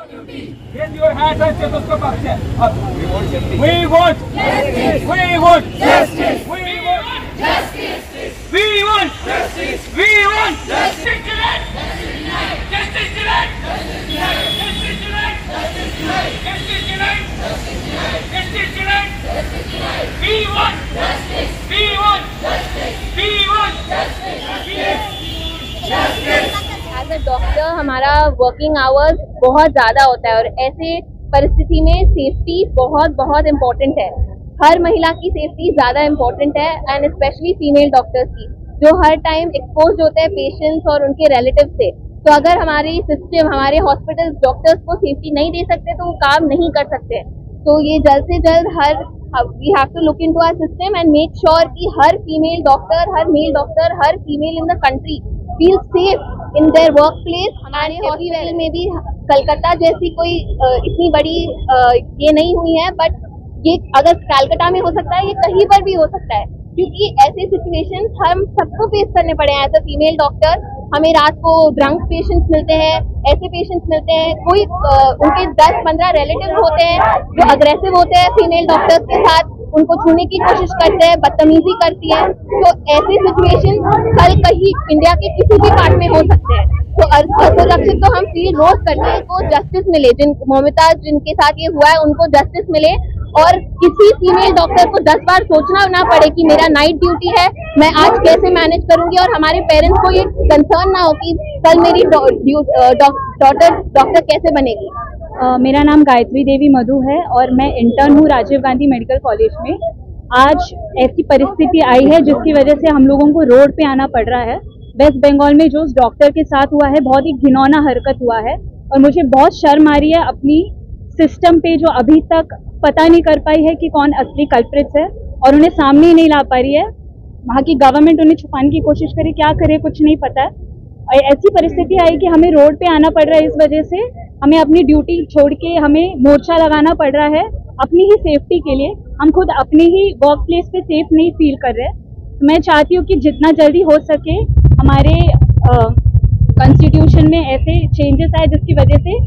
Raise your hands and stethoscope up there. We want justice. We want justice. We want justice. We want justice. We want justice. We want justice. Justice tonight. Justice tonight. Justice tonight. Justice tonight. Justice tonight. Justice tonight. Justice tonight. We want justice. We want justice. We want justice. Justice. As a doctor हमारा working hours बहुत ज़्यादा होता है और ऐसे परिस्थिति में safety बहुत बहुत इम्पोर्टेंट है। हर महिला की सेफ्टी ज़्यादा इम्पोर्टेंट है एंड स्पेशली फीमेल डॉक्टर्स की, जो हर टाइम एक्सपोज होते हैं पेशेंट्स और उनके रिलेटिव से। तो अगर हमारी सिस्टम, हमारे हॉस्पिटल डॉक्टर्स को सेफ्टी नहीं दे सकते तो वो काम नहीं कर सकते। तो ये जल्द से जल्द we have to look into our system and make sure कि हर फीमेल डॉक्टर, हर मेल डॉक्टर, हर female in the country feel safe in their work place. हमारे हॉस्पिटल में भी कलकत्ता जैसी कोई इतनी बड़ी ये नहीं हुई है, बट ये अगर कलकत्ता में हो सकता है, ये कहीं पर भी हो सकता है, क्योंकि ऐसे सिचुएशंस हम सबको फेस करने पड़े हैं एज अ फीमेल डॉक्टर। हमें रात को ड्रंक पेशेंट्स मिलते हैं, ऐसे पेशेंट्स मिलते हैं, कोई उनके 10-15 रिलेटिव होते हैं जो अग्रेसिव होते हैं फीमेल डॉक्टर्स के साथ, उनको छूने की कोशिश करते हैं, बदतमीजी करती है। तो ऐसे सिचुएशन कल कहीं इंडिया के किसी भी पार्ट में हो सकते हैं। तो असुरक्षित तो हम फील रोज करते हैं को जस्टिस मिले, ममिता जिनके साथ ये हुआ है उनको जस्टिस मिले, और किसी फीमेल डॉक्टर को 10 बार सोचना ना पड़े कि मेरा नाइट ड्यूटी है, मैं आज कैसे मैनेज करूंगी, और हमारे पेरेंट्स को ये कंसर्न ना हो कि कल मेरी डॉटर डॉक्टर कैसे बनेगी। मेरा नाम गायत्री देवी मधु है और मैं इंटर्न हूँ राजीव गांधी मेडिकल कॉलेज में। आज ऐसी परिस्थिति आई है जिसकी वजह से हम लोगों को रोड पे आना पड़ रहा है। वेस्ट बंगाल में जो उस डॉक्टर के साथ हुआ है बहुत ही घिनौना हरकत हुआ है और मुझे बहुत शर्म आ रही है अपनी सिस्टम पे, जो अभी तक पता नहीं कर पाई है कि कौन असली कल्प्रिट्स है और उन्हें सामने ही नहीं ला पा रही है। वहाँ की गवर्नमेंट उन्हें छुपाने की कोशिश करे, क्या करे कुछ नहीं पता है। ऐसी परिस्थिति आई कि हमें रोड पे आना पड़ रहा है, इस वजह से हमें अपनी ड्यूटी छोड़ के हमें मोर्चा लगाना पड़ रहा है अपनी ही सेफ्टी के लिए। हम खुद अपनी ही वर्क प्लेस पे सेफ नहीं फील कर रहे। तो मैं चाहती हूँ कि जितना जल्दी हो सके हमारे कॉन्स्टिट्यूशन में ऐसे चेंजेस आए जिसकी वजह से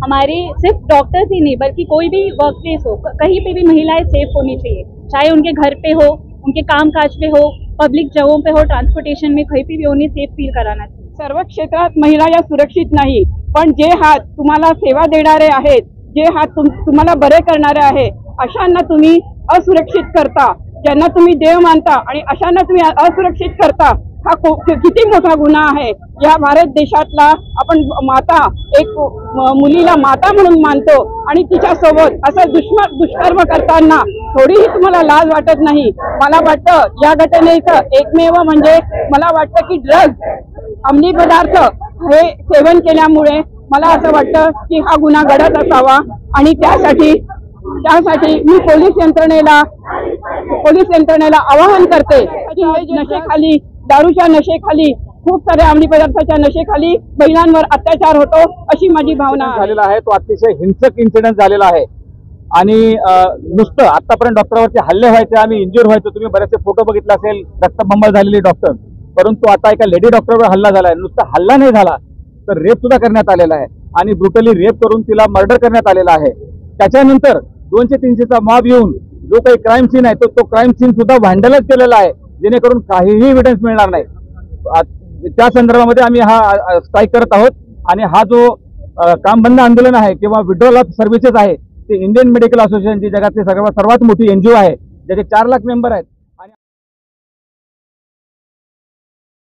हमारे सिर्फ डॉक्टर्स ही नहीं बल्कि कोई भी वर्क प्लेस हो, कहीं पे भी महिलाएं सेफ होनी चाहिए, चाहे उनके घर पे हो, उनके काम काज पे हो, पब्लिक जगहों पे हो, ट्रांसपोर्टेशन में, कहीं पे भी उन्हें सेफ फील कराना चाहिए। सर्व क्षेत्रात महिला या सुरक्षित नाही, पण जे हात तुम्हाला सेवा देणारे आहेत, जे हात तुम्हाला बरे करणारे आहे, अशांना तुम्ही असुरक्षित करता, ज्यांना तुम्ही देव मानता आणि अशांना तुम्ही असुरक्षित करता, हा किती मोठा गुन्हा आहे। या भारत देशातला आपण माता, एक मुलीला माता म्हणून मानतो आणि तिच्यासोबत असं दुष्कर्म करताना थोडीही तुम्हाला लाज वाटत नाही। मला वाटतं या घटनेचं एकमेव म्हणजे मला वाटतं की ड्रग्ज, अंमली पदार्थ हे सेवन केल्यामुळे मला असं वाटतं की हा गुन्हा घडत असावा आणि त्यासाठी मी पोलीस यंत्रणेला आवाहन करते की नशेखाली, दारूच्या नशेखाली, खूप सारे अंमली पदार्थाच्या नशेखाली महिलांवर अत्याचार होतो अशी माझी भावना झालेला आहे। तो अतिशय हिंसक इन्सिडेंट झालेला आहे आणि नुसतं आतापर्यंत डॉक्टरवरती हल्ले व्हायचे, आम्ही इंज्युअर व्हायचो, तुम्ही बरेचसे फोटो बघितले असेल, रक्तबंबाळ झालेले डॉक्टर, परंतु आता एका लेडी डॉक्टरवर हल्ला झाला आहे। नुसता हल्ला नाही झाला तर रेप सुद्धा करण्यात आलेला आहे आणि ब्रुटली रेप करून तिला मर्डर करण्यात आलेला आहे। त्याच्यानंतर 200-300चा मॉब येऊन जो काही क्राईम सीन आहे तो क्राईम सीन सुद्धा व्हॅन्डलाइज केलेला आहे, जेणेकरून काहीही एव्हिडन्स मिळणार नाही। त्या संदर्भामध्ये आम्ही हा स्ट्राईक करत आहोत आणि हा जो काम बंद आंदोलन आहे किंवा विड्रॉल ऑफ सर्व्हिसेस आहे ते इंडियन मेडिकल असोसिएशनची जगातली सर्वात मोठी NGO आहे, ज्याचे 4 लाख मेंबर आहेत।